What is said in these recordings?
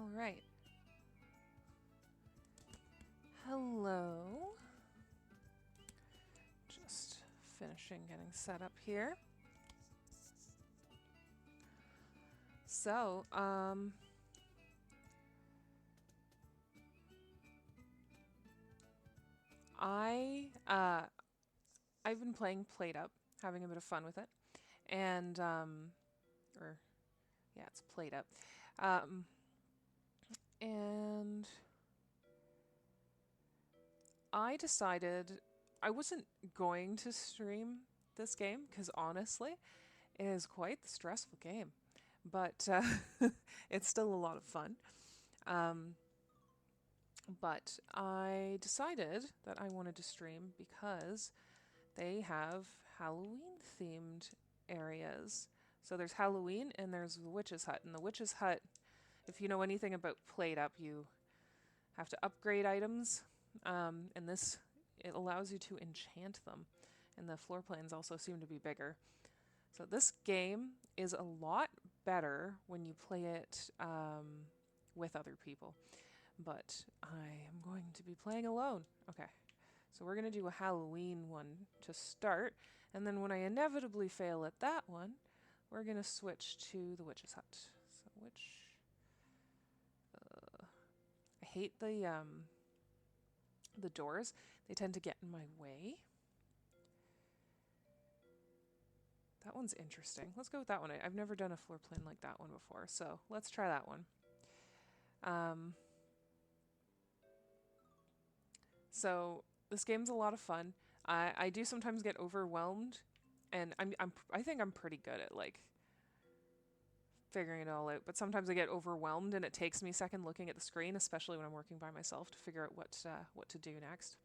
All right. Hello. Just finishing getting set up here. So, I've been playing PlateUp, having a bit of fun with it, and it's PlateUp, and I decided I wasn't going to stream this game because honestly, it is quite the stressful game, but it's still a lot of fun. But I decided that I wanted to stream because they have Halloween themed areas. So there's Halloween and there's the Witch's Hut. And the Witch's Hut, if you know anything about PlateUp, you have to upgrade items. And this, it allows you to enchant them. And the floor plans also seem to be bigger. So this game is a lot better when you play it with other people. But I am going to be playing alone. Okay. So we're going to do a Halloween one to start, and then when I inevitably fail at that one, we're going to switch to the Witch's Hut. So I hate the doors. They tend to get in my way. That one's interesting. Let's go with that one. I've never done a floor plan like that one before, so let's try that one. So this game's a lot of fun. I do sometimes get overwhelmed, and I think I'm pretty good at like figuring it all out. But sometimes I get overwhelmed, and it takes me a second looking at the screen, especially when I'm working by myself, to figure out what to do next.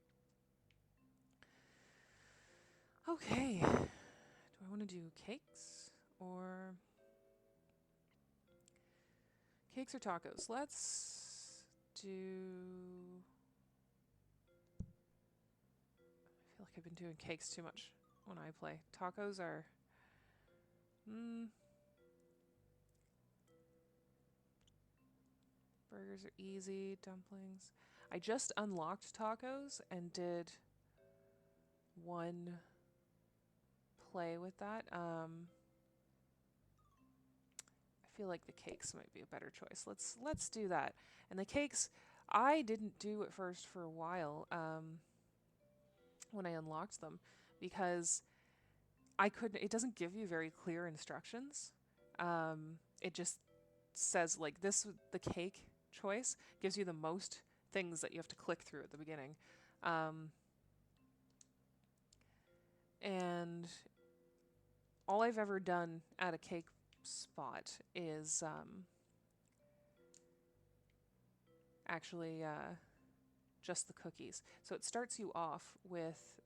Okay, do I want to do cakes or tacos? Let's do. I feel like I've been doing cakes too much when I play. Tacos are... Burgers are easy. Dumplings. I just unlocked tacos and did one play with that. I feel like the cakes might be a better choice. Let's do that. And the cakes, I didn't do at first for a while. When I unlocked them, because I couldn't. It doesn't give you very clear instructions. It just says like this. The cake choice gives you the most things that you have to click through at the beginning, and all I've ever done at a cake spot is actually just the cookies. So it starts you off with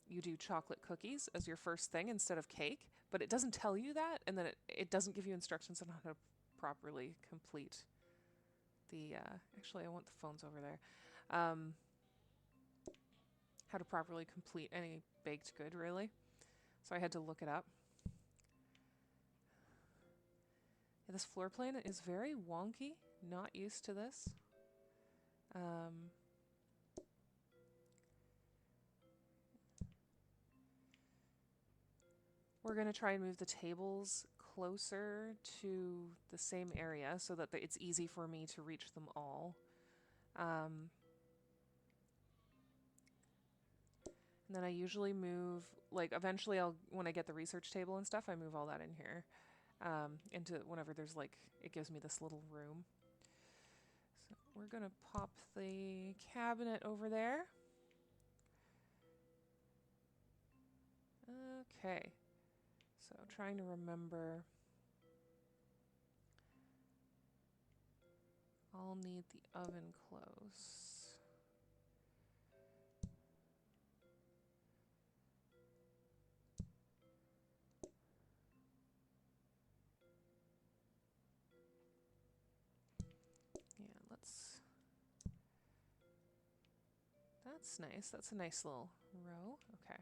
you do chocolate cookies as your first thing instead of cake, but it doesn't tell you that, and then it doesn't give you instructions on how to properly complete the... actually, I want the phones over there. How to properly complete any baked good, really. So I had to look it up. Yeah, this floor plan is very wonky. Not used to this. We're going to try and move the tables closer to the same area so that it's easy for me to reach them all. And then I usually move, like eventually when I get the research table and stuff, I move all that in here. Into whenever there's like, it gives me this little room. So we're going to pop the cabinet over there. Okay. So trying to remember. I'll need the oven close. Yeah, let's... That's nice. That's a nice little row. Okay.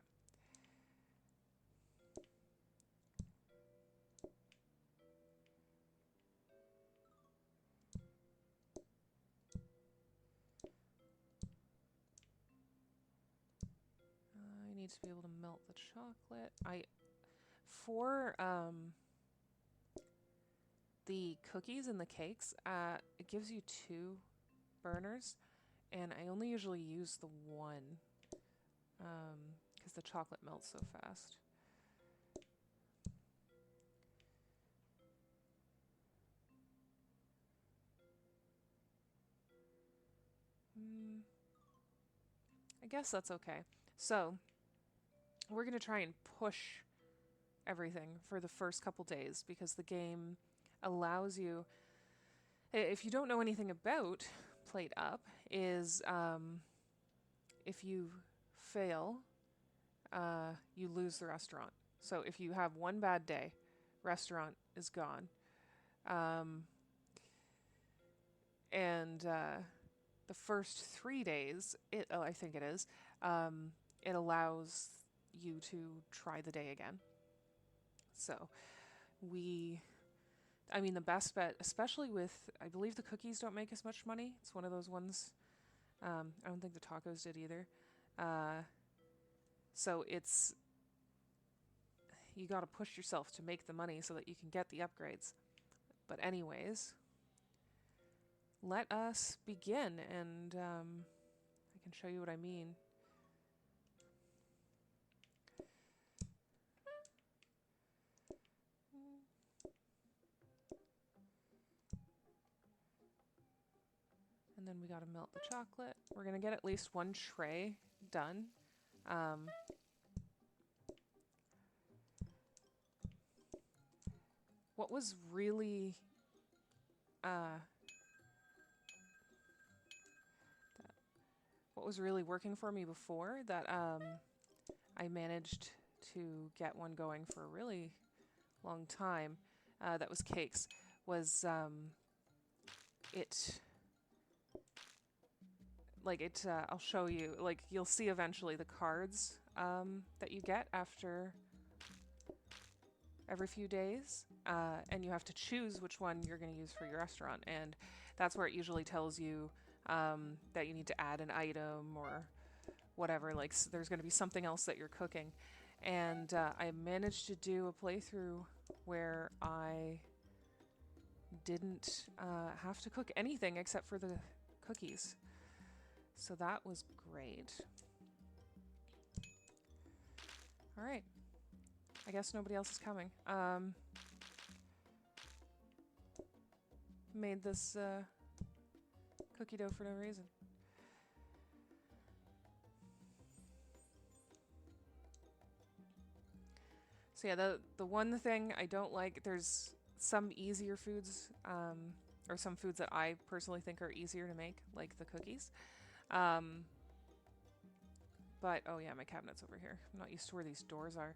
need to be able to melt the chocolate. For the cookies and the cakes, it gives you 2 burners, and I only usually use the one because the chocolate melts so fast. I guess that's okay. So we're going to try and push everything for the first couple days because the game allows you, if you don't know anything about PlateUp, is if you fail, you lose the restaurant. So if you have one bad day, restaurant is gone. And the first 3 days, I think it is, it allows you to try the day again. So the best bet, especially with, I believe the cookies don't make as much money. It's one of those ones. I don't think the tacos did either. So you got to push yourself to make the money so that you can get the upgrades. But anyways, let us begin, and I can show you what I mean. And then we got to melt the chocolate. We're going to get at least 1 tray done. What was really working for me before that I managed to get one going for a really long time, that was cakes, was I'll show you, you'll see eventually the cards that you get after every few days, and you have to choose which one you're going to use for your restaurant, and that's where it usually tells you that you need to add an item or whatever, there's going to be something else that you're cooking. And I managed to do a playthrough where I didn't have to cook anything except for the cookies. So that was great. All right. I guess nobody else is coming. Made this cookie dough for no reason. So yeah, the one thing I don't like, there's some easier foods, or some foods that I personally think are easier to make, like the cookies. But, oh yeah, my cabinet's over here. I'm not used to where these doors are.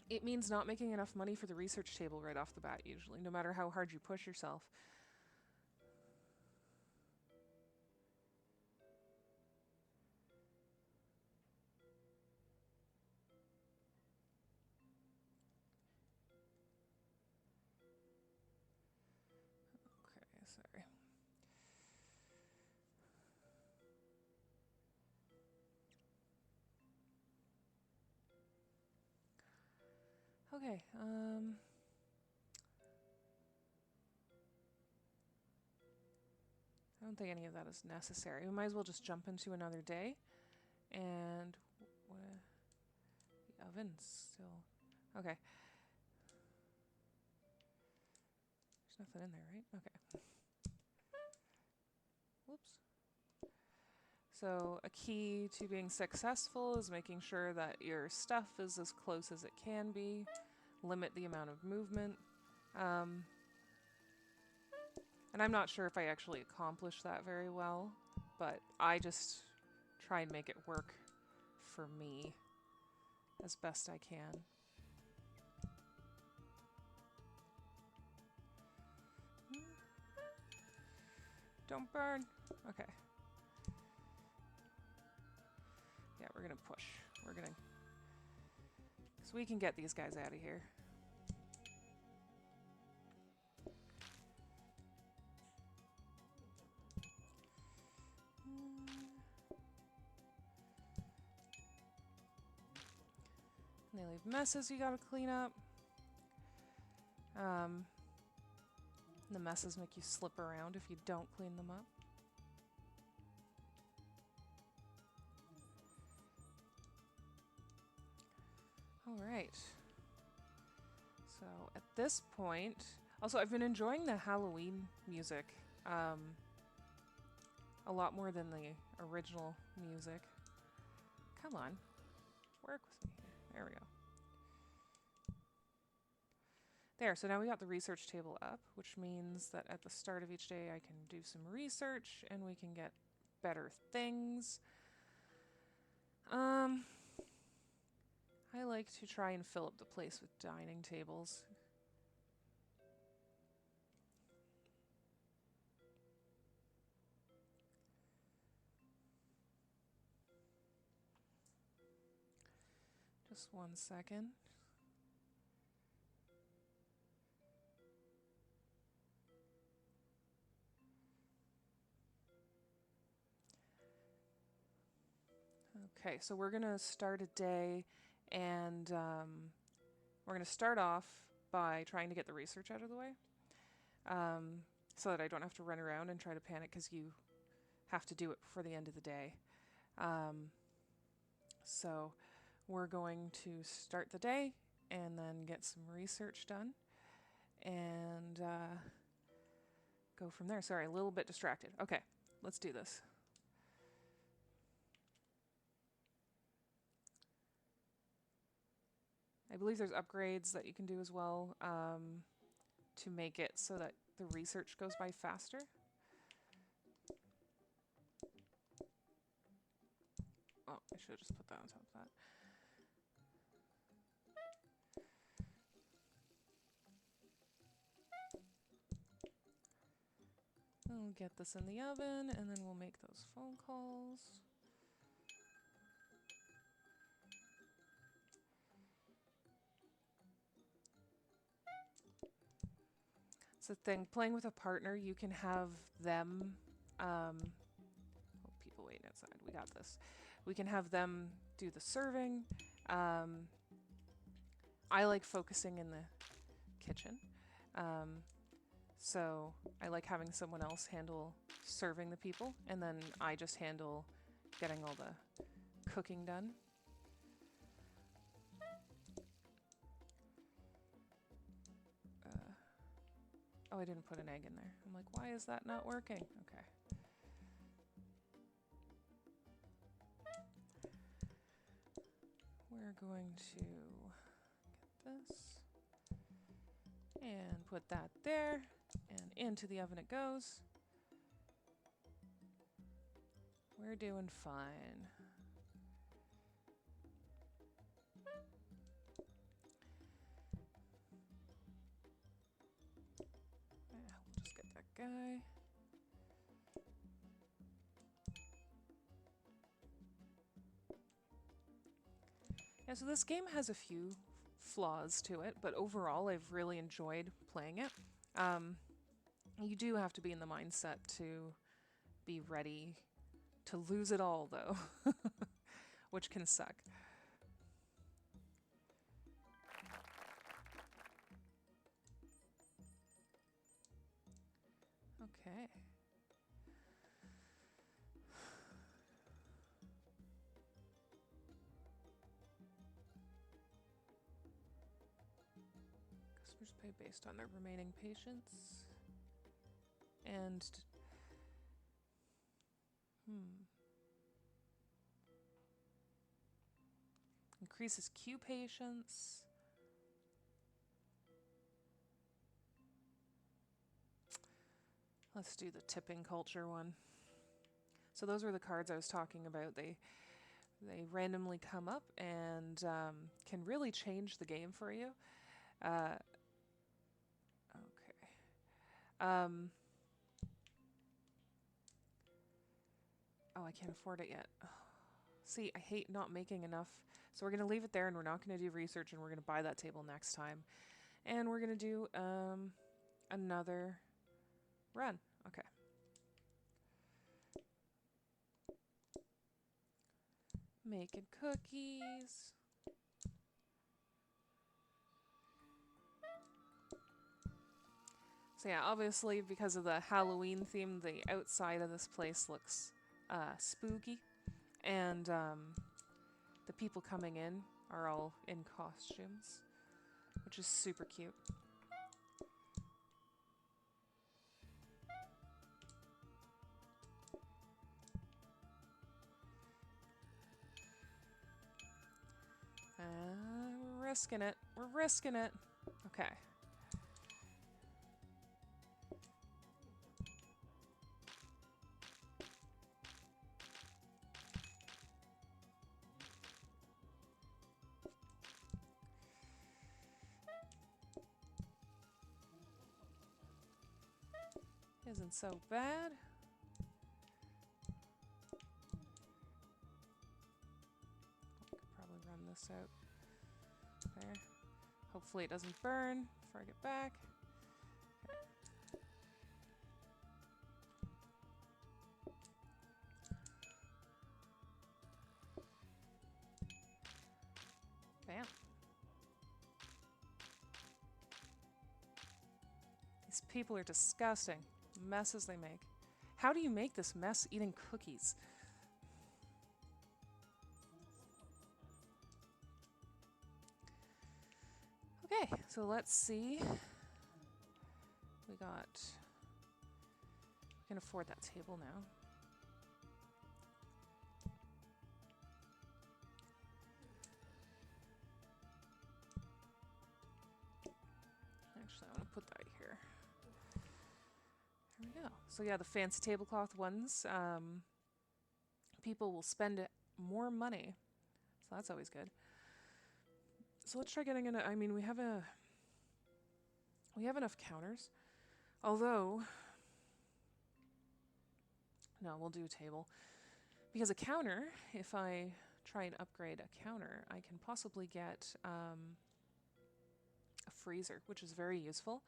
It means not making enough money for the research table right off the bat, usually, no matter how hard you push yourself. Okay, sorry. Okay, I don't think any of that is necessary. We might as well just jump into another day. And the oven's still... Okay. There's nothing in there, right? Okay. Whoops. So a key to being successful is making sure that your stuff is as close as it can be. Limit the amount of movement. And I'm not sure if I actually accomplished that very well, but I just try and make it work for me as best I can. Don't burn. Okay. Yeah, we're gonna push. So we can get these guys out of here. And they leave messes you gotta clean up. The messes make you slip around if you don't clean them up. Alright. So at this point, also I've been enjoying the Halloween music a lot more than the original music. Come on, work with me here. There we go. There, so now we got the research table up, which means that at the start of each day I can do some research and we can get better things. I like to try and fill up the place with dining tables. Just 1 second. Okay, so we're going to start a day, and we're going to start off by trying to get the research out of the way, so that I don't have to run around and try to panic because you have to do it before the end of the day. So we're going to start the day and then get some research done and go from there. Sorry, a little bit distracted. Okay, let's do this. I believe there's upgrades that you can do as well to make it so that the research goes by faster. Oh, I should have just put that on top of that. We'll get this in the oven and then we'll make those phone calls. It's the thing, playing with a partner, you can have them, oh, people waiting outside, we got this. We can have them do the serving. I like focusing in the kitchen. So I like having someone else handle serving the people, and then I just handle getting all the cooking done. Oh, I didn't put an egg in there. I'm like, why is that not working? Okay. We're going to get this and put that there, and into the oven it goes. We're doing fine. We'll just get that guy. Yeah, so this game has a few flaws to it, but overall I've really enjoyed playing it. You do have to be in the mindset to be ready to lose it all, though, which can suck. Okay. Customers pay based on their remaining patience. And increases queue patience. Let's do the tipping culture one. So those were the cards I was talking about. They randomly come up and can really change the game for you. Okay. Oh, I can't afford it yet. See, I hate not making enough. So we're going to leave it there, and we're not going to do research, and we're going to buy that table next time. And we're going to do another run. Okay. Making cookies. So yeah, obviously because of the Halloween theme, the outside of this place looks spooky, and the people coming in are all in costumes, which is super cute. We're risking it. We're risking it. Okay. Isn't so bad. I could probably run this out. There. Hopefully it doesn't burn before I get back. Okay. Bam. These people are disgusting. Messes they make. How do you make this mess eating cookies? Okay, so let's see. We can afford that table now. Actually, I want to put that here. There we go. So yeah, the fancy tablecloth ones, people will spend more money. So that's always good. So let's try getting I mean, we have enough counters. Although, no, we'll do a table. Because a counter, if I try and upgrade a counter, I can possibly get a freezer, which is very useful.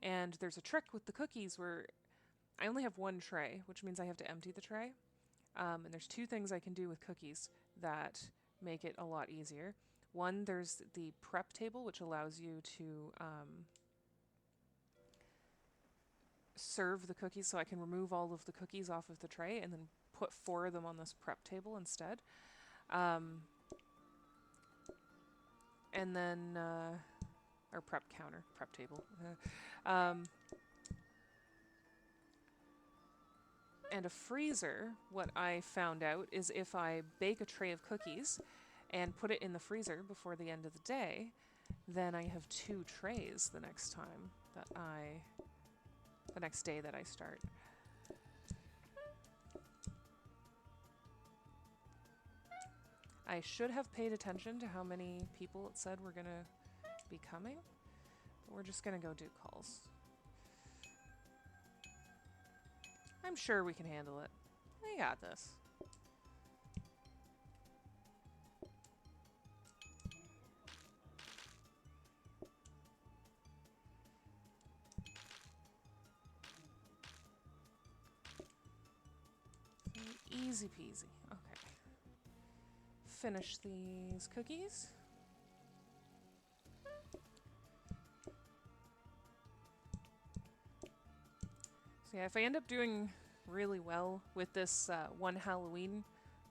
And there's a trick with the cookies where I only have one tray, which means I have to empty the tray. And there's two things I can do with cookies that make it a lot easier. One, there's the prep table, which allows you to serve the cookies, so I can remove all of the cookies off of the tray and then put 4 of them on this prep table instead. And then, or prep counter, prep table. And a freezer, what I found out is if I bake a tray of cookies and put it in the freezer before the end of the day, then I have 2 trays the next day that I start. I should have paid attention to how many people it said were gonna be coming, but we're just gonna go do calls. I'm sure we can handle it. We got this. Easy peasy. Okay. Finish these cookies. So yeah, if I end up doing really well with this one Halloween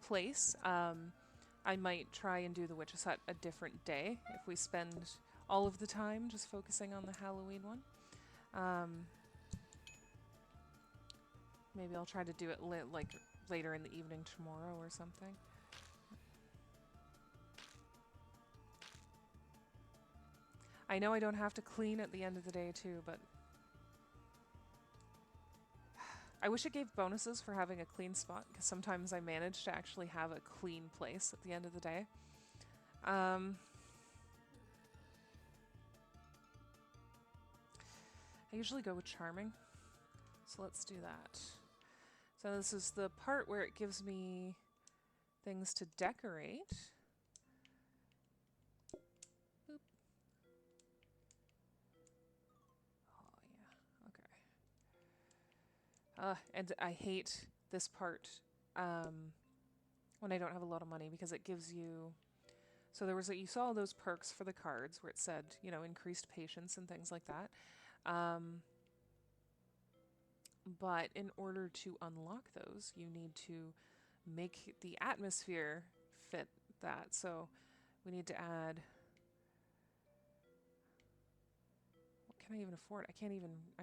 place, I might try and do the Witch's Hut a different day if we spend all of the time just focusing on the Halloween one. Maybe I'll try to do it later in the evening tomorrow or something. I know I don't have to clean at the end of the day too, but I wish it gave bonuses for having a clean spot, because sometimes I manage to actually have a clean place at the end of the day. I usually go with Charming, so let's do that. So this is the part where it gives me things to decorate. Boop. Oh yeah, okay. And I hate this part when I don't have a lot of money, because it gives you... So you saw those perks for the cards where it said, you know, increased patience and things like that. But in order to unlock those, you need to make the atmosphere fit that. So we need to add... What can I even afford? I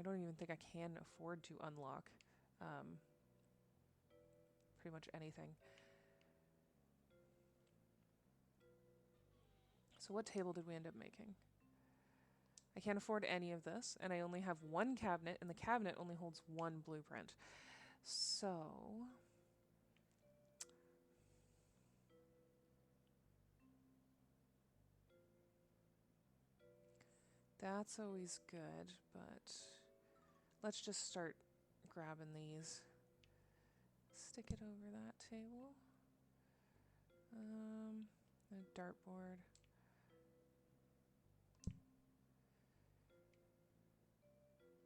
don't even think I can afford to unlock pretty much anything. So what table did we end up making? I can't afford any of this, and I only have one cabinet, and the cabinet only holds one blueprint. So... that's always good, but let's just start grabbing these. Stick it over that table. A dartboard.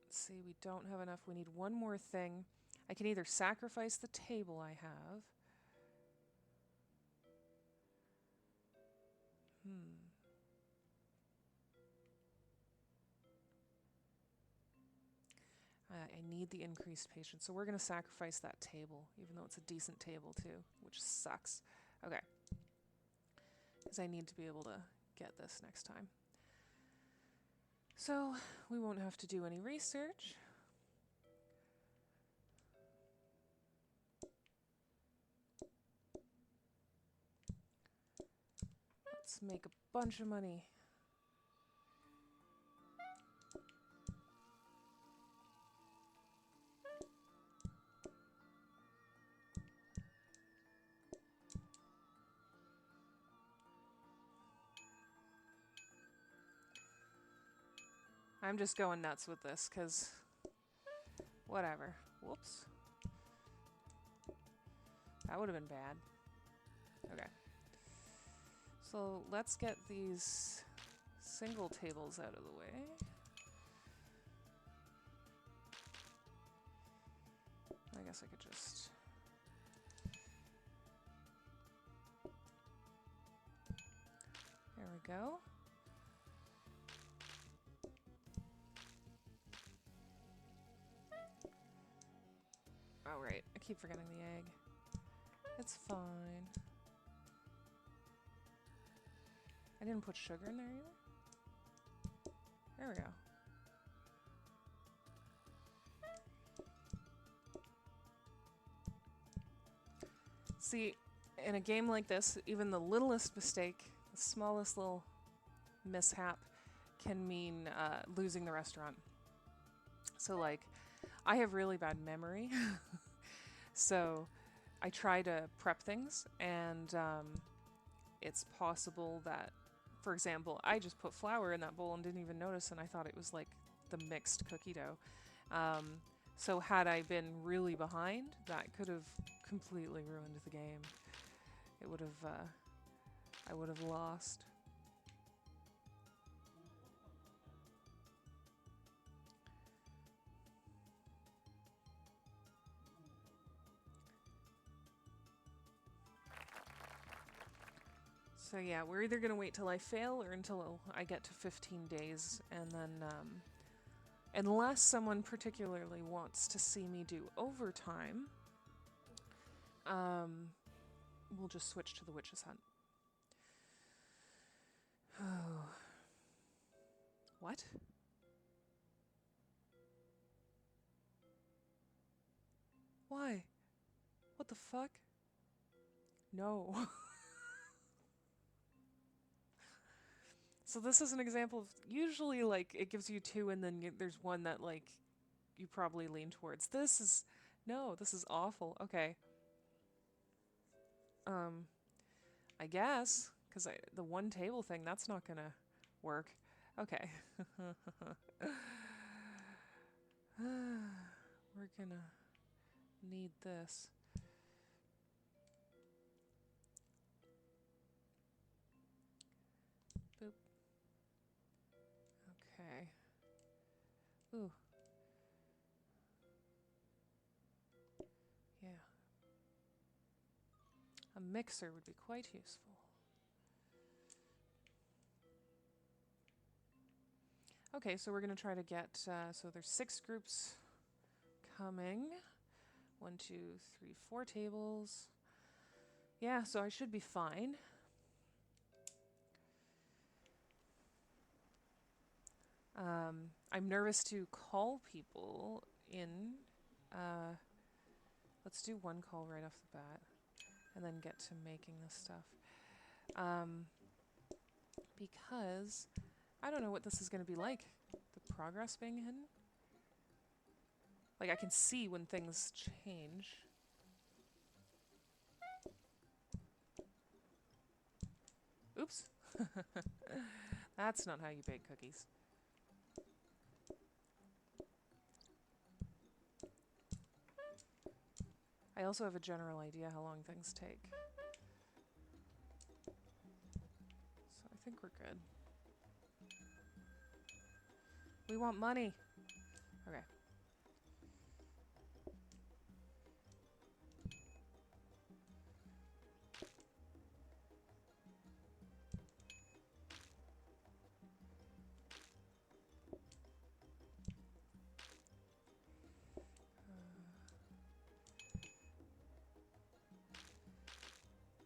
Let's see, we don't have enough. We need one more thing. I can either sacrifice the table I have. I need the increased patience, so we're going to sacrifice that table, even though it's a decent table too, which sucks. Okay. Because I need to be able to get this next time. So we won't have to do any research. Let's make a bunch of money. I'm just going nuts with this, because whatever. Whoops. That would have been bad. Okay. So let's get these single tables out of the way. I guess I could just... There we go. Oh, right. I keep forgetting the egg. It's fine. I didn't put sugar in there either. There we go. See, in a game like this, even the littlest mistake, the smallest little mishap, can mean losing the restaurant. So, like, I have really bad memory. So I try to prep things, and it's possible that, for example, I just put flour in that bowl and didn't even notice, and I thought it was like the mixed cookie dough. So had I been really behind, that could have completely ruined the game. It would have, I would have lost. So yeah, we're either going to wait till I fail or until I get to 15 days, and then, unless someone particularly wants to see me do overtime, we'll just switch to the Witch's Hunt. Oh. What? Why? What the fuck? No. So this is an example of, usually, like, it gives you two and then there's one that, like, you probably lean towards. This is, no, this is awful. Okay. I guess, because the one table thing, that's not gonna work. Okay. We're gonna need this. Boop. Okay. Ooh. Yeah. A mixer would be quite useful. Okay, so we're going to try to get, so there's 6 groups coming. 1, 2, 3, 4 tables. Yeah, so I should be fine. I'm nervous to call people in. Let's do one call right off the bat and then get to making this stuff. Because I don't know what this is going to be like. The progress being hidden. Like, I can see when things change. Oops. That's not how you bake cookies. I also have a general idea how long things take. So I think we're good. We want money. Okay.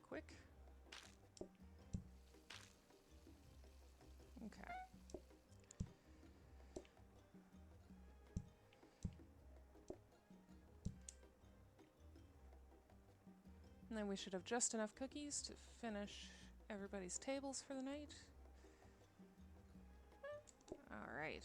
Quick. Okay. And then we should have just enough cookies to finish everybody's tables for the night. All right.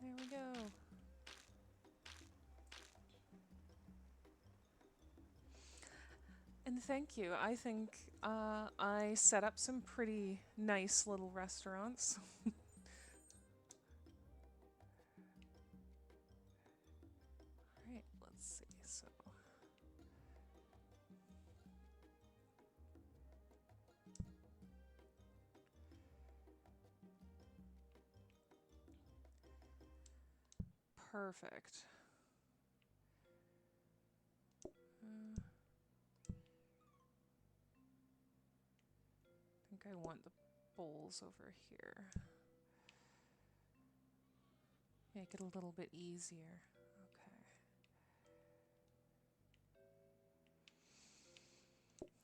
There we go. And thank you. I think I set up some pretty nice little restaurants. All right, let's see. So perfect. I think I want the bowls over here. Make it a little bit easier. Okay.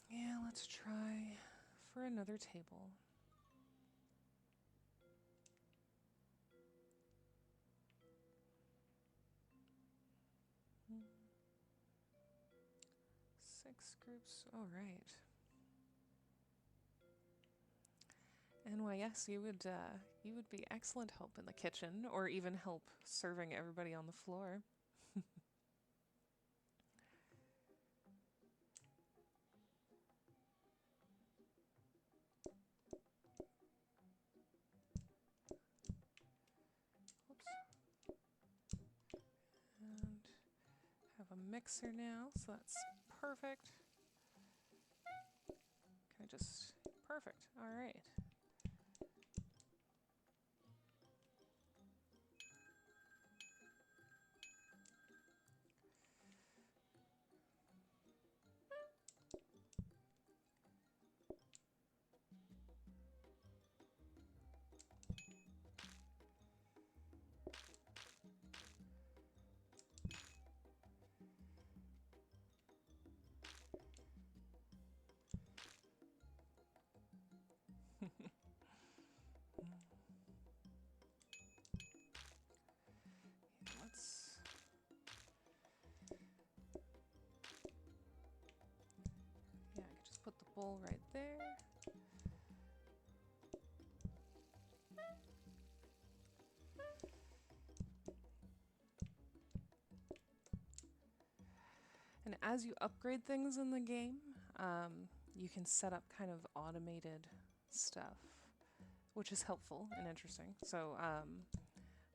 Yeah, let's try for another table. Hmm. 6 groups. All right. And why, yes, you would be excellent help in the kitchen, or even help serving everybody on the floor. Oops. And have a mixer now, so that's perfect. Can I just... Perfect. All right. Yeah, I could just put the bowl right there. And as you upgrade things in the game, you can set up kind of automated stuff, which is helpful and interesting. So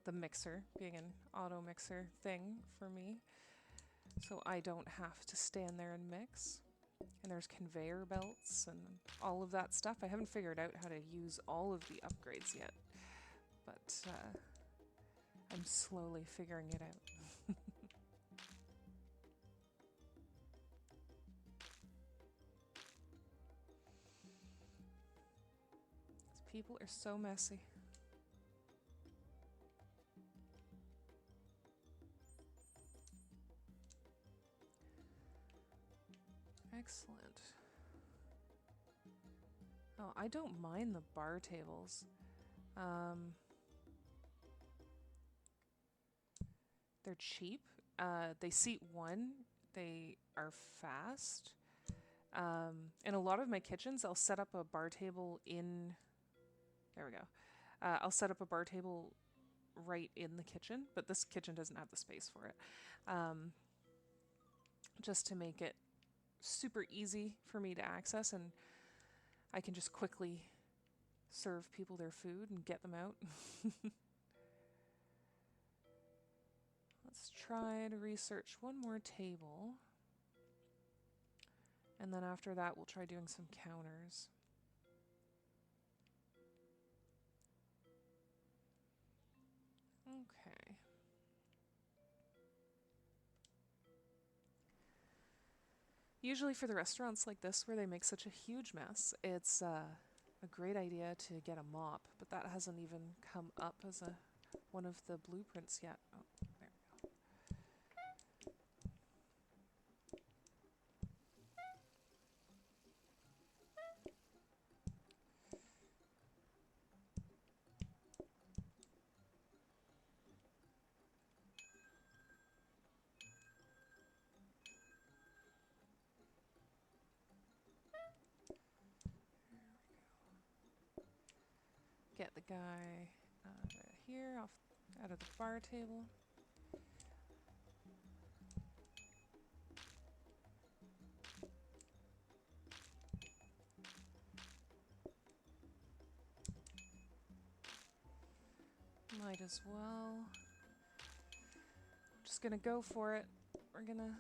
the mixer being an auto mixer thing for me, so I don't have to stand there and mix. And there's conveyor belts and all of that stuff. I haven't figured out how to use all of the upgrades yet, but I'm slowly figuring it out. These people are so messy. Excellent. Oh, I don't mind the bar tables. They're cheap. They seat one. They are fast. In a lot of my kitchens, I'll set up a bar table in... There we go. I'll set up a bar table right in the kitchen, but this kitchen doesn't have the space for it. Just to make it super easy for me to access, and I can just quickly serve people their food and get them out. Let's try to research one more table. And then after that, we'll try doing some counters. Okay. Usually for the restaurants like this where they make such a huge mess, it's a great idea to get a mop, but that hasn't even come up as one of the blueprints yet. Oh, there we go. Get the guy here out of the bar table. Might as well. Just gonna go for it. We're gonna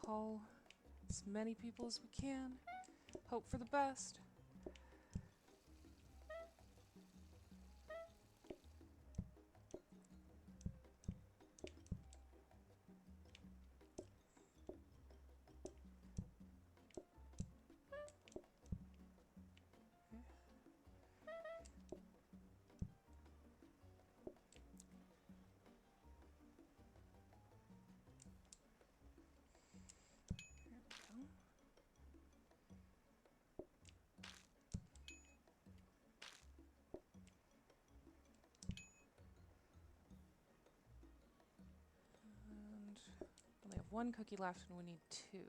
call as many people as we can. Hope for the best. Only have one cookie left and we need 2.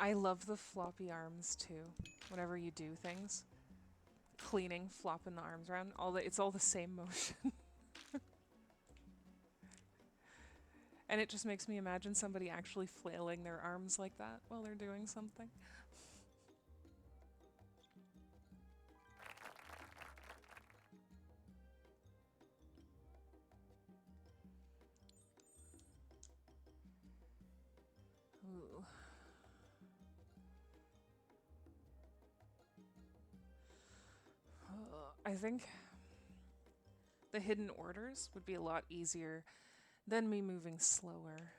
I love the floppy arms too. Whenever you do things, cleaning, flopping the arms around, it's all the same motion. And it just makes me imagine somebody actually flailing their arms like that while they're doing something. Ooh. I think the hidden orders would be a lot easier than me moving slower.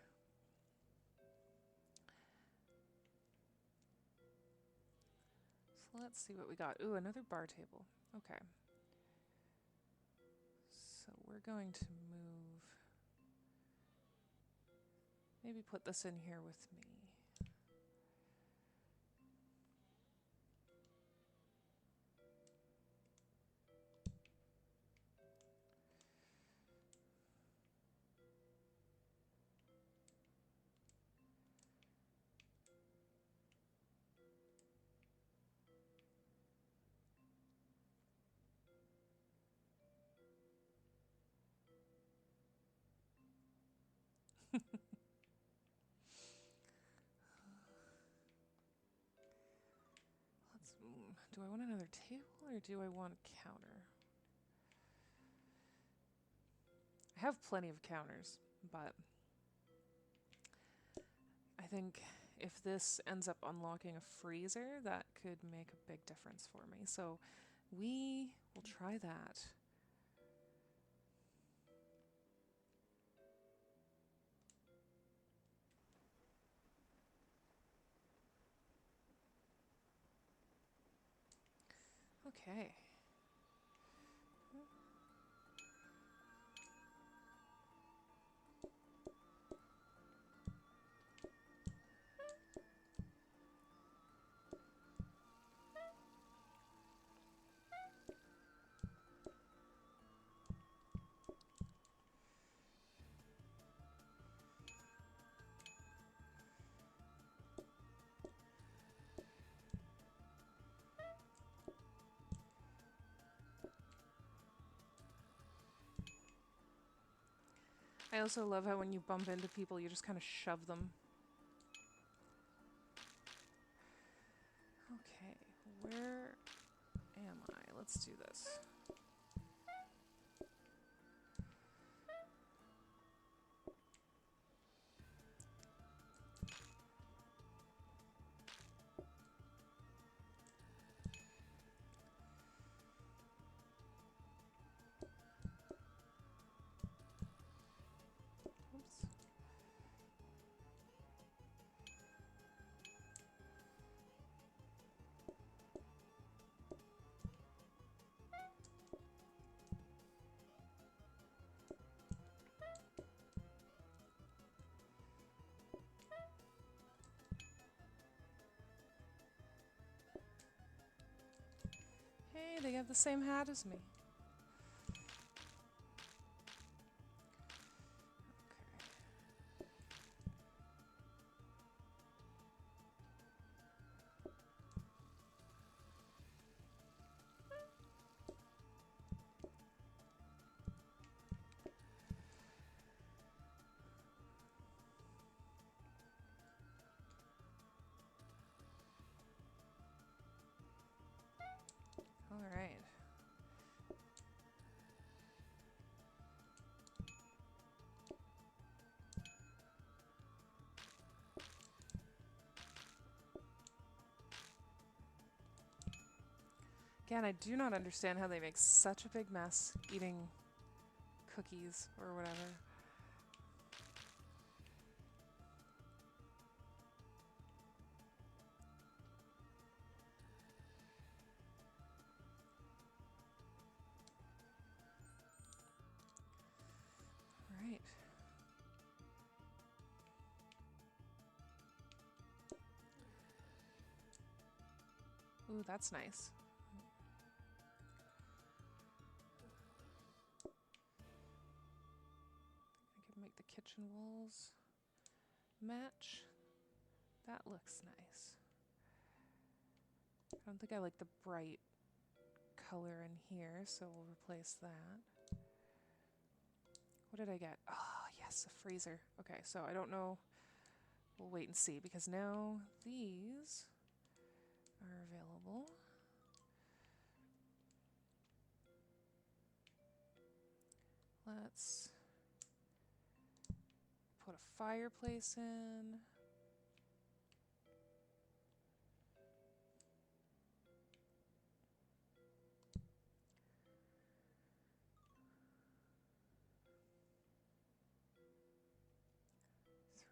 So let's see what we got. Ooh, another bar table. Okay. So we're going to move... Maybe put this in here with me. Do I want another table or do I want a counter? I have plenty of counters, but I think if this ends up unlocking a freezer, that could make a big difference for me. So we will try that. Okay. I also love how when you bump into people, you just kind of shove them. Okay, where am I? Let's do this. Oops. Hey, they have the same hat as me. All right. Again, I do not understand how they make such a big mess eating cookies or whatever. Right. Ooh, that's nice. I can make the kitchen walls match. That looks nice. I don't think I like the bright color in here, so we'll replace that. What did I get? Oh, yes, a freezer. Okay, so I don't know. We'll wait and see, because now these are available. Let's put a fireplace in.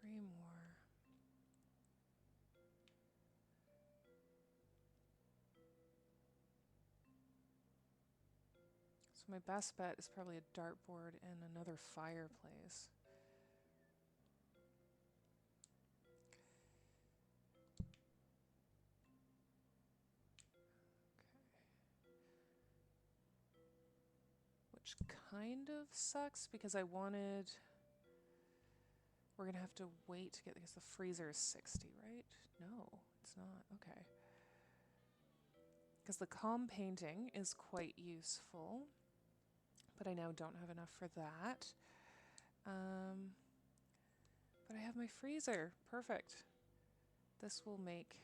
Three more. So my best bet is probably a dartboard and another fireplace. Which kind of sucks because I wanted... We're going to have to wait to get... Because the freezer is 60, right? No, it's not. Okay. Because the calm painting is quite useful. But I now don't have enough for that. But I have my freezer. Perfect. This will make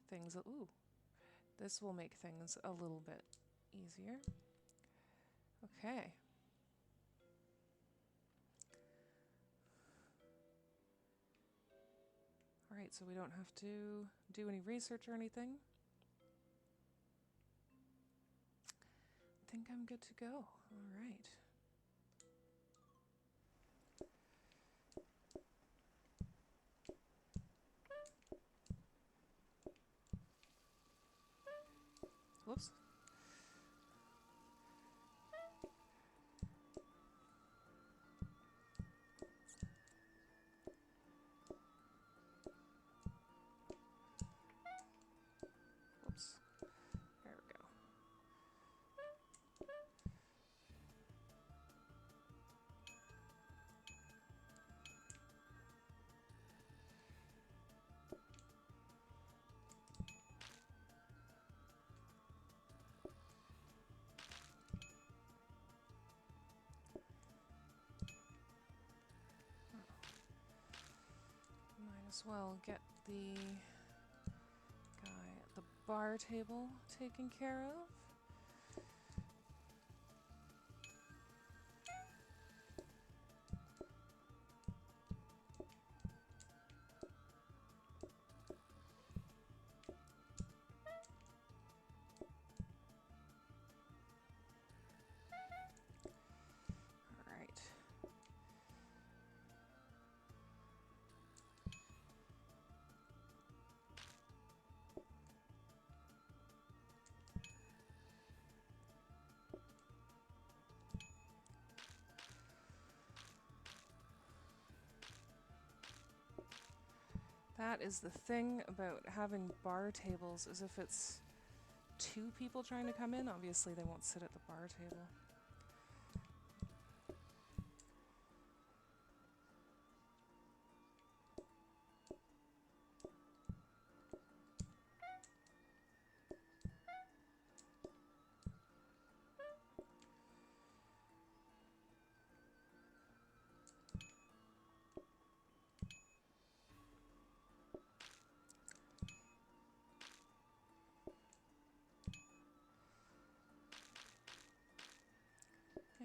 things... Ooh. This will make things a little bit easier. Okay. All right, so we don't have to do any research or anything. I think I'm good to go. All right. Whoops. Whoops. There we go. Might as well get the guy at the bar table taken care of. All right. That is the thing about having bar tables, is if it's two people trying to come in, obviously they won't sit at the bar table.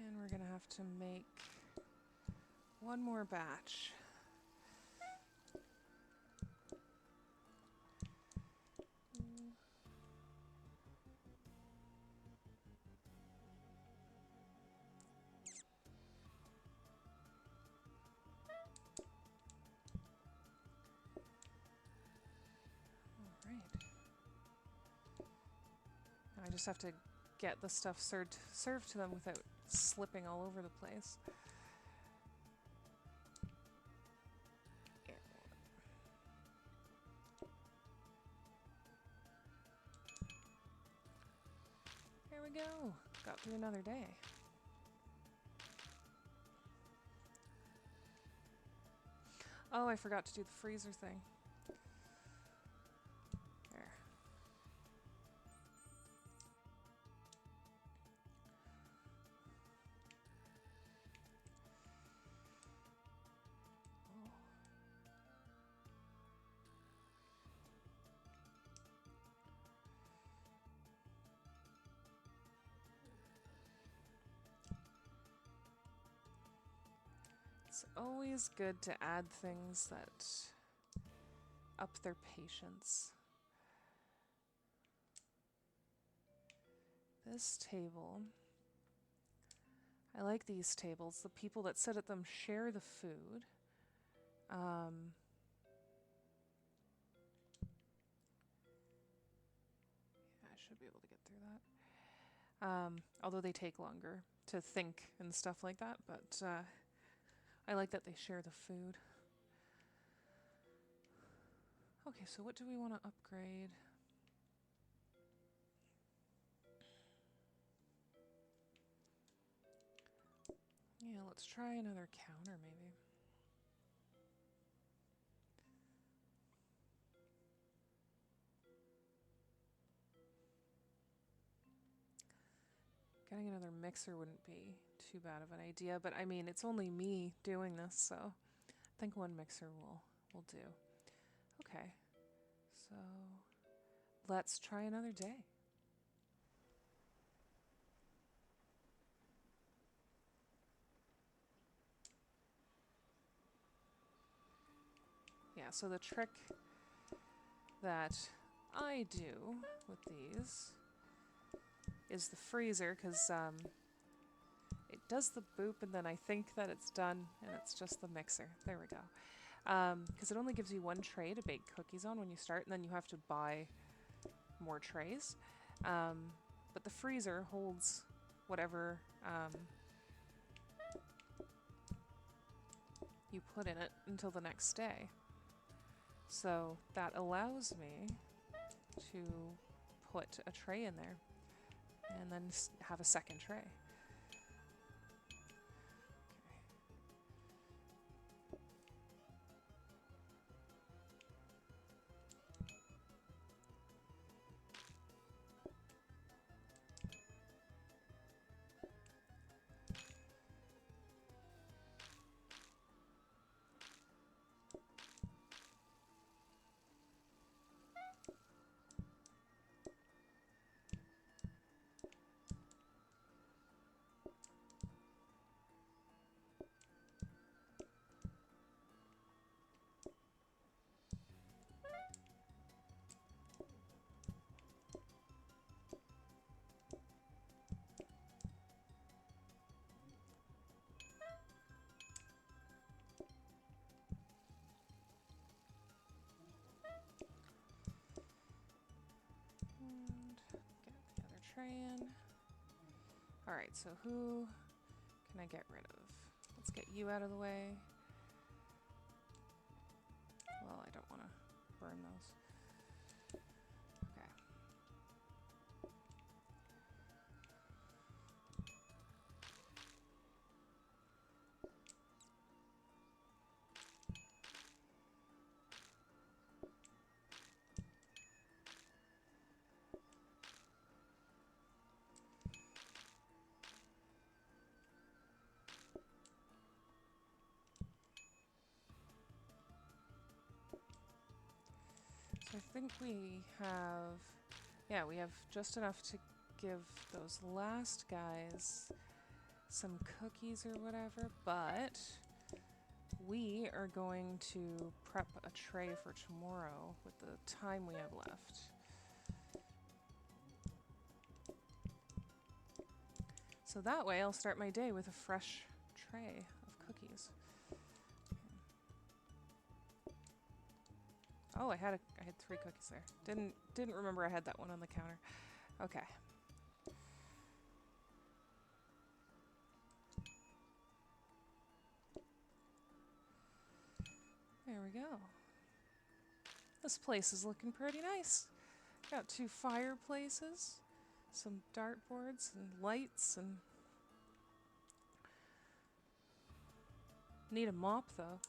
And we're going to have to make one more batch. All right. Now I just have to get the stuff served to them without slipping all over the place. There we go. Got through another day. Oh, I forgot to do the freezer thing. There. Oh. It's always good to add things that up their patience. This table, I like these tables. The people that sit at them share the food. Yeah, I should be able to get through that. Although they take longer to think and stuff like that, but I like that they share the food. Okay, so what do we want to upgrade? Yeah, let's try another counter maybe. Getting another mixer wouldn't be too bad of an idea, but I mean, it's only me doing this, so I think one mixer will do. Okay, so let's try another day. Yeah, so the trick that I do with these is the freezer, because it does the boop and then I think that it's done and it's just the mixer. There we go. Because it only gives you one tray to bake cookies on when you start, and then you have to buy more trays. But the freezer holds whatever you put in it until the next day. So that allows me to put a tray in there and then have a second tray. And get the other tray in. Alright, so who can I get rid of? Let's get you out of the way. Well, I don't want to burn those. Okay. So I think we have, yeah, we have just enough to give those last guys some cookies or whatever, but we are going to prep a tray for tomorrow with the time we have left. So that way I'll start my day with a fresh tray of cookies. Oh, I had 3 cookies there. Didn't remember I had that one on the counter. Okay. There we go. This place is looking pretty nice. Got 2 fireplaces, some dartboards and lights, and need a mop though.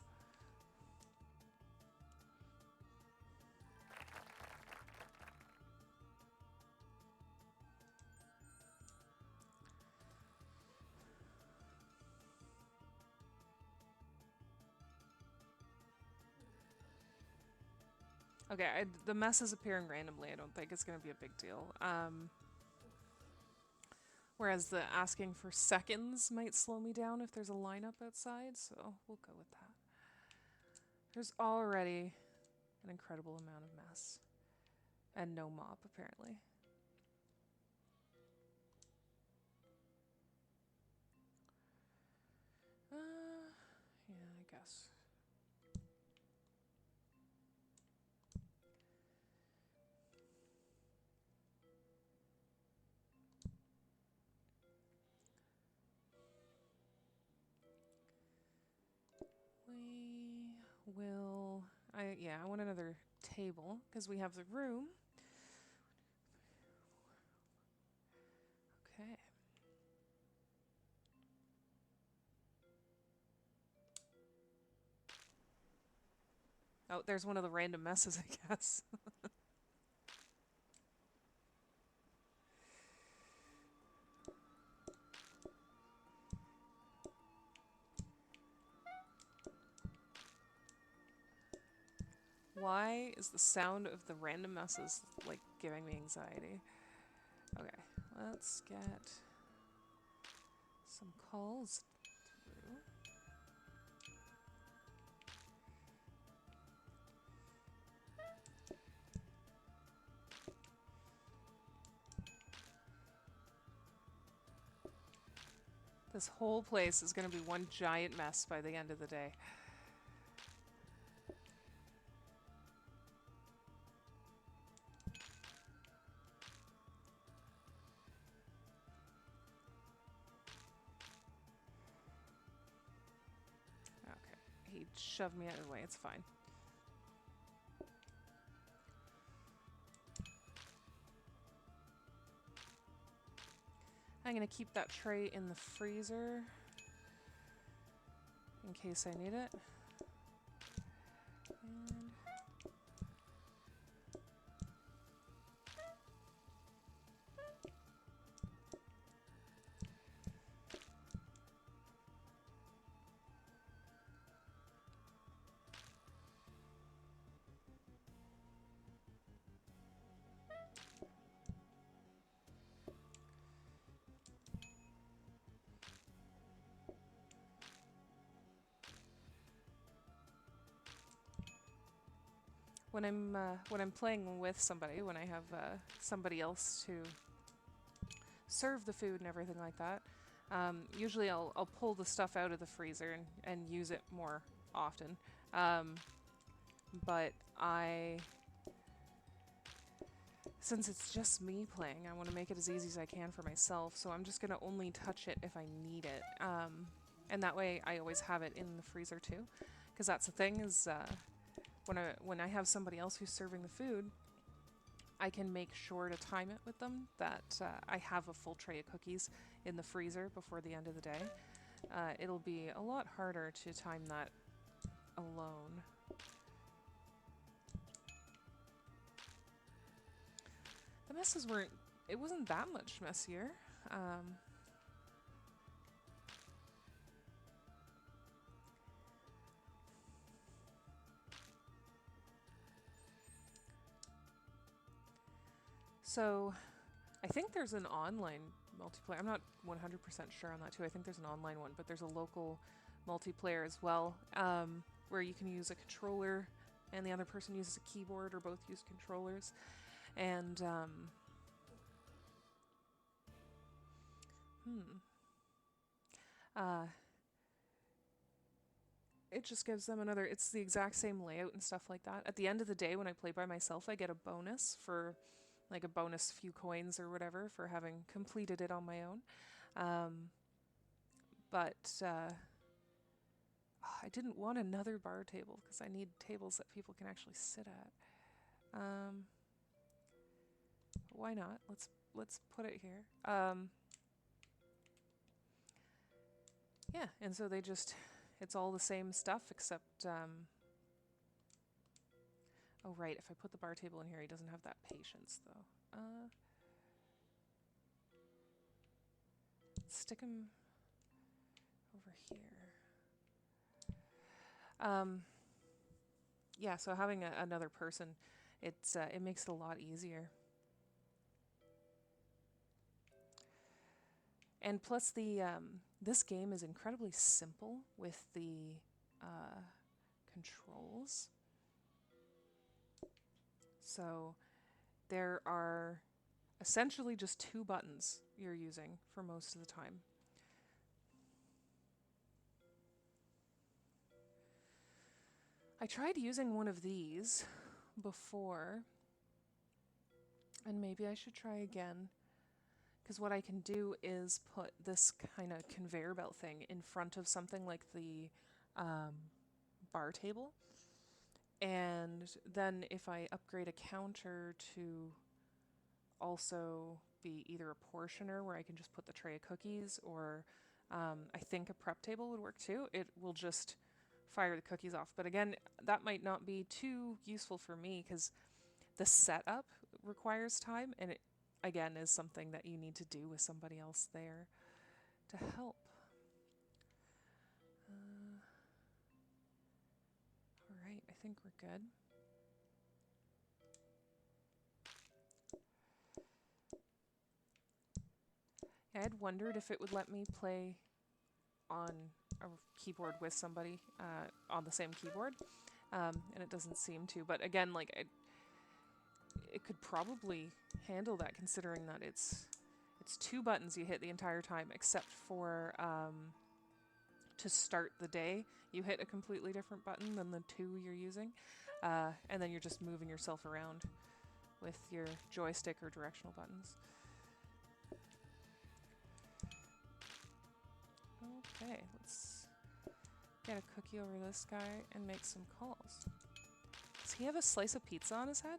Okay, the mess is appearing randomly. I don't think it's going to be a big deal. Whereas the asking for seconds might slow me down if there's a lineup outside, so we'll go with that. There's already an incredible amount of mess. And no mop, apparently. Yeah, I guess. We will... I want another table, because we have the room. Okay. Oh, there's one of the random messes, I guess. Why is the sound of the random messes, like, giving me anxiety. Okay, let's get some calls through. This whole place is going to be one giant mess by the end of the day. Okay, he shoved me out of the way, it's fine. I'm going to keep that tray in the freezer in case I need it. And when I'm playing with somebody, when I have somebody else to serve the food and everything like that, usually I'll pull the stuff out of the freezer and use it more often. But since it's just me playing, I want to make it as easy as I can for myself, so I'm just going to only touch it if I need it. And that way I always have it in the freezer too. Because that's the thing is, when I have somebody else who's serving the food, I can make sure to time it with them that I have a full tray of cookies in the freezer before the end of the day. It'll be a lot harder to time that alone. The messes weren't... It wasn't that much messier. So, I think there's an online multiplayer. I'm not 100% sure on that too. I think there's an online one, but there's a local multiplayer as well, where you can use a controller and the other person uses a keyboard, or both use controllers. And, it just gives them another... It's the exact same layout and stuff like that. At the end of the day, when I play by myself, I get a bonus for... like a bonus few coins or whatever for having completed it on my own. I didn't want another bar table because I need tables that people can actually sit at. Why not? Let's put it here. Yeah, and so they just... It's all the same stuff except... Oh, right, if I put the bar table in here, he doesn't have that patience, though. Stick him over here. Yeah, so having another person, it makes it a lot easier. And plus, this game is incredibly simple with the controls. So there are essentially just 2 buttons you're using for most of the time. I tried using one of these before, and maybe I should try again, because what I can do is put this kind of conveyor belt thing in front of something like the bar table. And then if I upgrade a counter to also be either a portioner where I can just put the tray of cookies, or I think a prep table would work too, it will just fire the cookies off. But again, that might not be too useful for me because the setup requires time, and it, again, is something that you need to do with somebody else there to help. Alright, I think we're good. I had wondered if it would let me play on a keyboard with somebody on the same keyboard, and it doesn't seem to. But again, like it could probably handle that, considering that it's two buttons you hit the entire time, except for to start the day, you hit a completely different button than the two you're using, and then you're just moving yourself around with your joystick or directional buttons. Okay, let's get a cookie over this guy and make some calls. Does he have a slice of pizza on his head?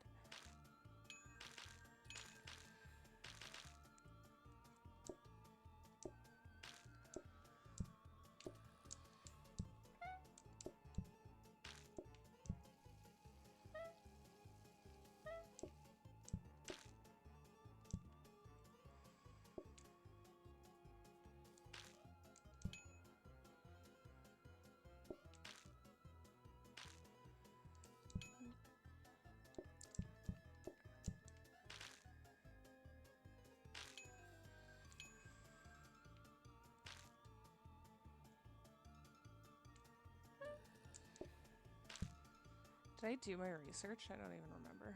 Did I do my research? I don't even remember.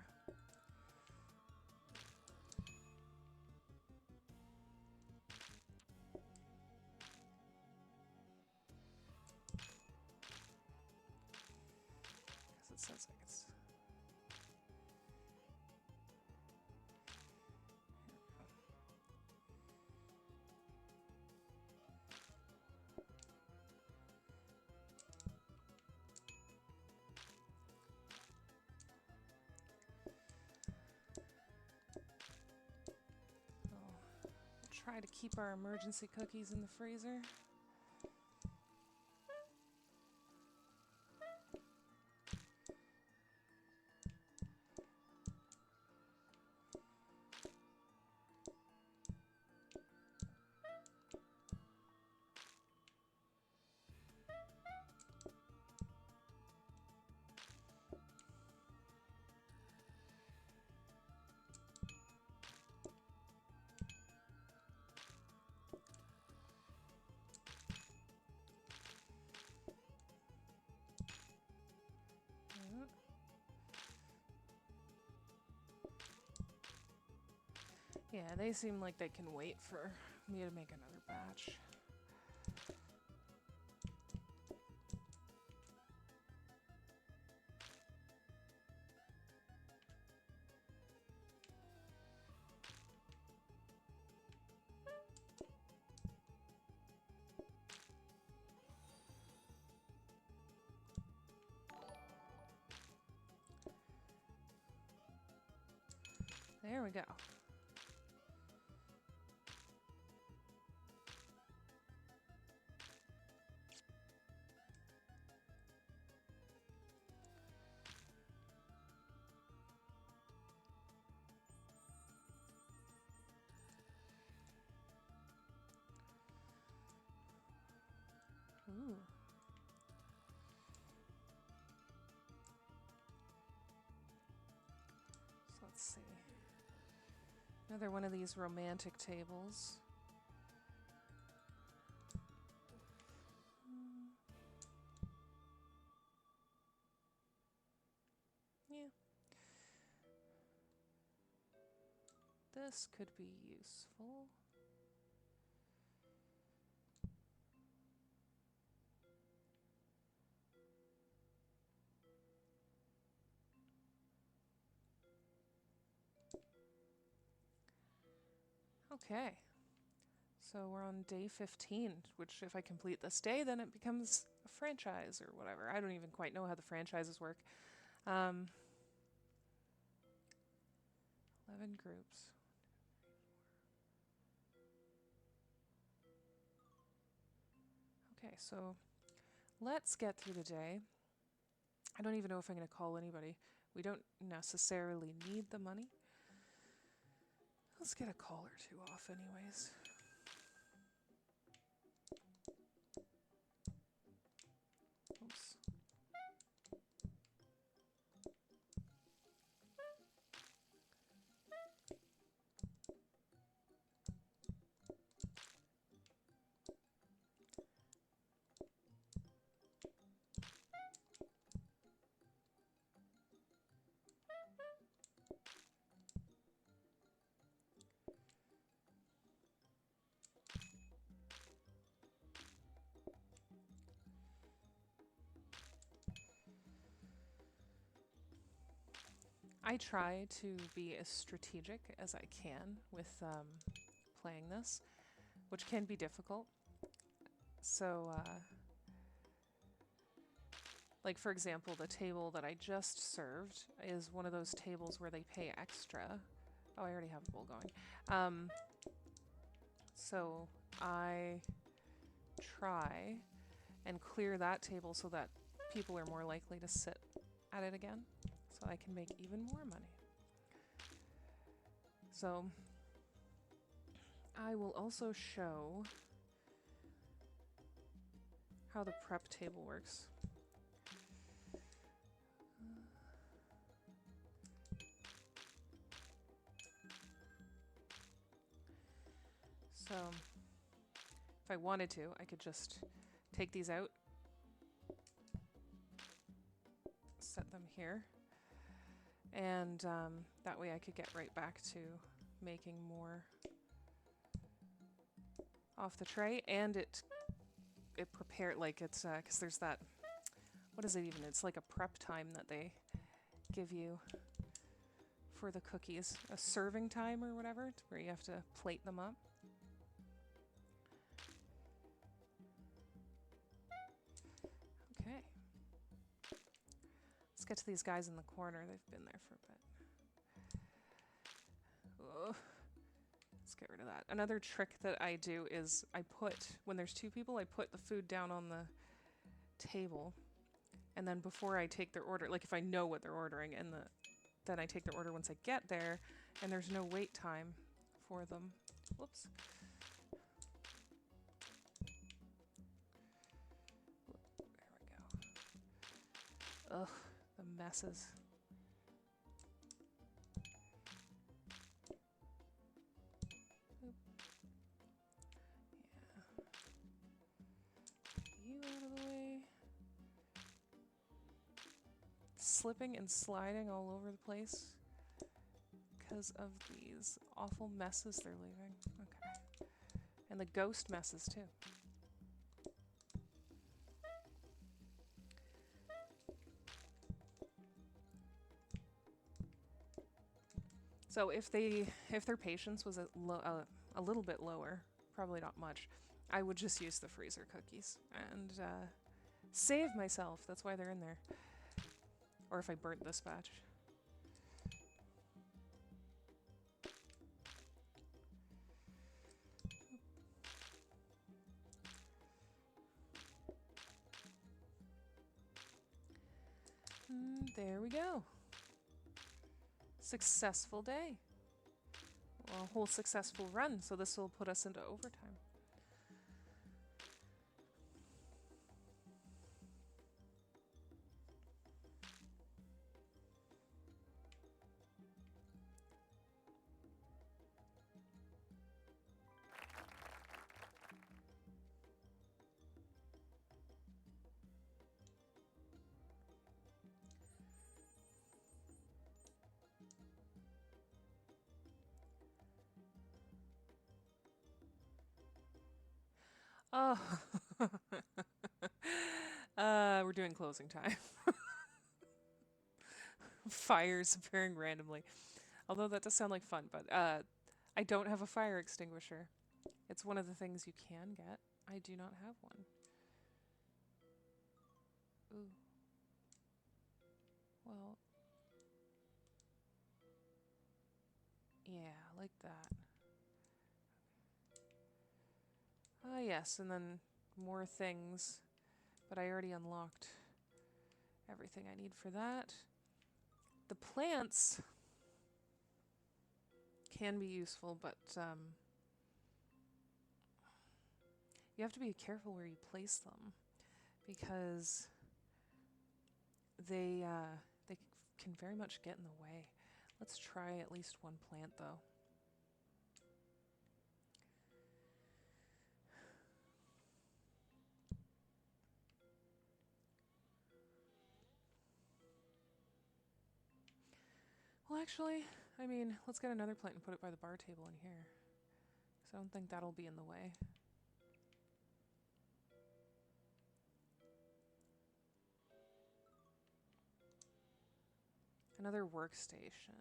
Because it says like it's... Try to keep our emergency cookies in the freezer. Yeah, they seem like they can wait for me to make another batch. There we go. Ooh. So let's see. Another one of these romantic tables. Yeah. This could be useful. Okay. So we're on day 15, which if I complete this day, then it becomes a franchise or whatever. I don't even quite know how the franchises work. 11 groups. Okay, so let's get through the day. I don't even know if I'm going to call anybody. We don't necessarily need the money. Let's get a call or two off anyways. Oops. I try to be as strategic as I can with playing this, which can be difficult. So, like for example, the table that I just served is one of those tables where they pay extra. Oh, I already have a bowl going. So I try and clear that table so that people are more likely to sit at it again, so I can make even more money. So I will also show how the prep table works. So if I wanted to, I could just take these out, set them here, and that way I could get right back to making more off the tray, and it prepared, like it's because there's that, what is it even, it's like a prep time that they give you for the cookies, a serving time or whatever, where you have to plate them up. Okay, let's get to these guys in the corner. They've been there for a bit. Ugh. Let's get rid of that. Another trick that I do is I put, when there's two people, I put the food down on the table, and then before I take their order, like if I know what they're ordering, and then I take their order once I get there, and there's no wait time for them. Whoops. There we go. Ugh, the messes. Slipping and sliding all over the place because of these awful messes they're leaving. Okay. And the ghost messes too. So if their patience was a little bit lower, probably not much, I would just use the freezer cookies and save myself. That's why they're in there. Or if I burnt this batch. There we go. Successful day. Well, a whole successful run, so this will put us into overtime. Oh, we're doing closing time. Fires appearing randomly. Although that does sound like fun, but I don't have a fire extinguisher. It's one of the things you can get. I do not have one. Ooh. Well, yeah, like that. Ah, yes, and then more things, but I already unlocked everything I need for that. The plants can be useful, but you have to be careful where you place them because they can very much get in the way. Let's try at least one plant though. Well, actually, I mean, let's get another plant and put it by the bar table in here. Because I don't think that'll be in the way. Another workstation.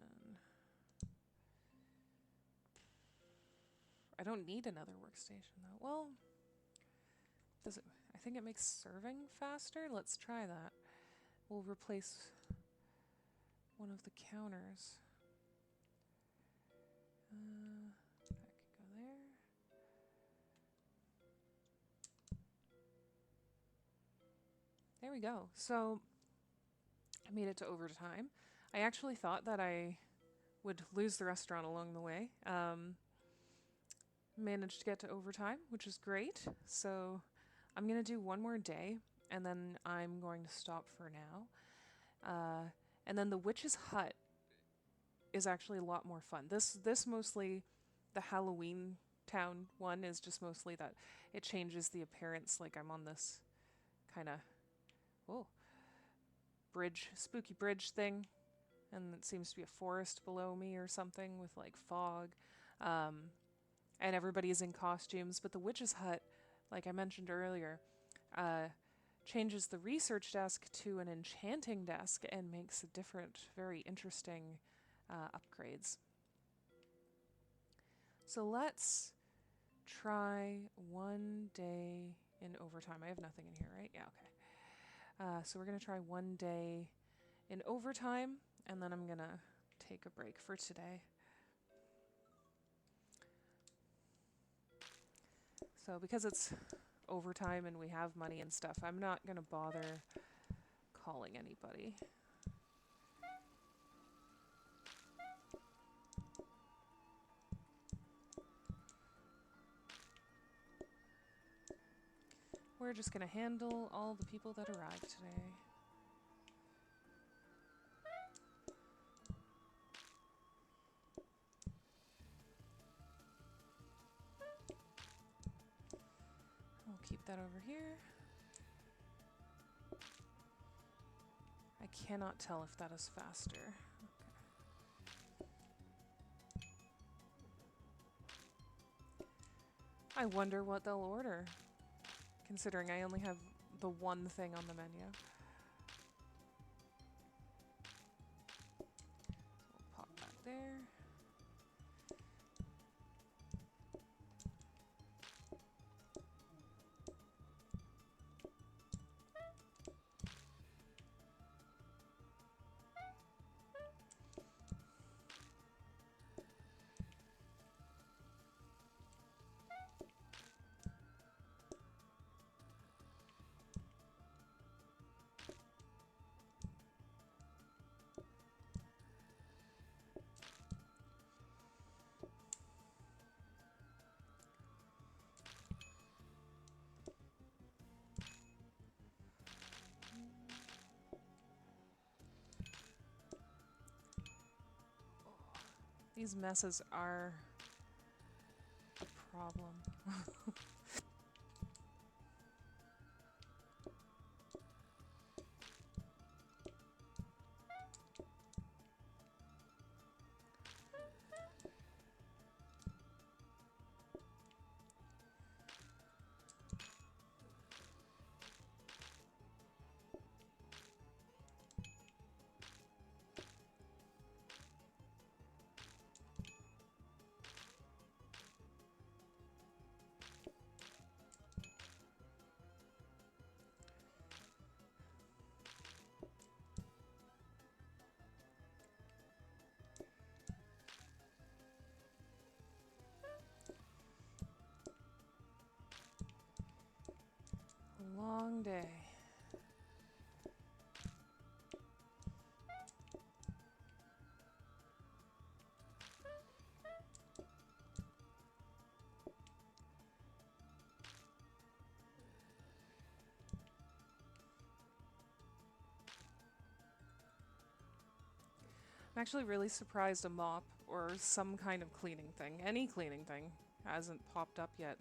I don't need another workstation though. Well, does it? I think it makes serving faster. Let's try that. We'll replace one of the counters. That could go there. There we go. So I made it to overtime. I actually thought that I would lose the restaurant along the way. Managed to get to overtime, which is great. So I'm going to do one more day, and then I'm going to stop for now. And then the witch's hut is actually a lot more fun. This mostly, the Halloween town one is just mostly that it changes the appearance. Like I'm on this kind of bridge, spooky bridge thing, and it seems to be a forest below me or something with like fog. And everybody's in costumes, but the witch's hut, like I mentioned earlier, changes the research desk to an enchanting desk and makes a different, very interesting upgrades. So let's try one day in overtime. I have nothing in here, right? Yeah, okay. So we're going to try one day in overtime, and then I'm going to take a break for today. So because it's overtime and we have money and stuff, I'm not going to bother calling anybody. We're just going to handle all the people that arrived today. We'll keep that over here. I cannot tell if that is faster. Okay. I wonder what they'll order, considering I only have the one thing on the menu. We'll pop that there. These messes are a problem. Long day. I'm actually really surprised a mop or some kind of cleaning thing, any cleaning thing, hasn't popped up yet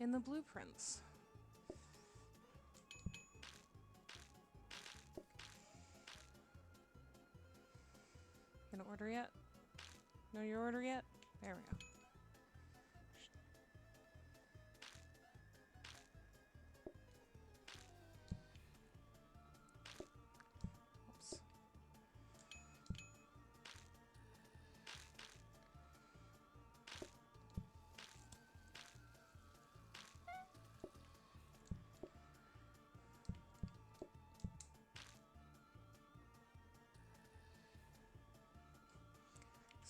in the blueprints. Gonna order yet? Know your order yet? There we go. Oops.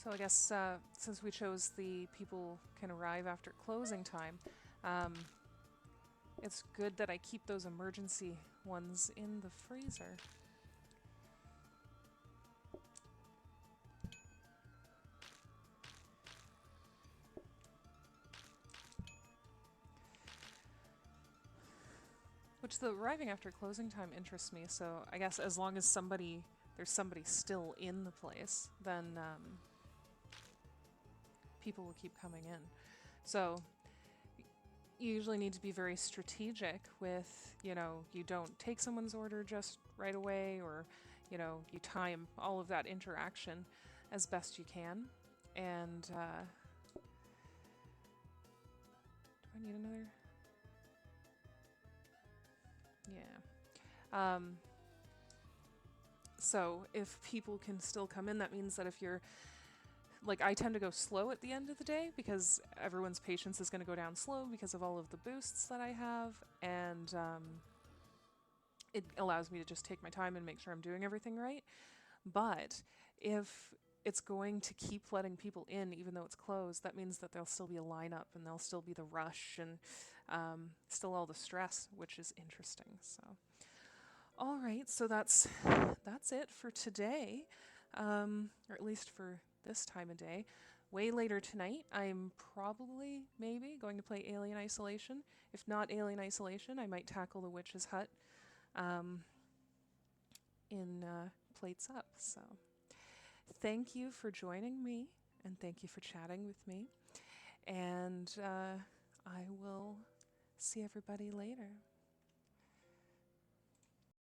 So I guess since we chose the people can arrive after closing time, it's good that I keep those emergency ones in the freezer. Which the arriving after closing time interests me, so I guess as long as there's somebody still in the place, then people will keep coming in. So you usually need to be very strategic with, you don't take someone's order just right away, or, you time all of that interaction as best you can. And do I need another? Yeah. So if people can still come in, that means that if you're I tend to go slow at the end of the day because everyone's patience is going to go down slow because of all of the boosts that I have, and it allows me to just take my time and make sure I'm doing everything right. But if it's going to keep letting people in even though it's closed, that means that there'll still be a lineup and there'll still be the rush and still all the stress, which is interesting. So, all right, so that's it for today, or at least for this time of day. Way later tonight, I'm probably, maybe, going to play Alien Isolation. If not Alien Isolation, I might tackle the Witch's Hut in PlateUp. So thank you for joining me, and thank you for chatting with me. And I will see everybody later.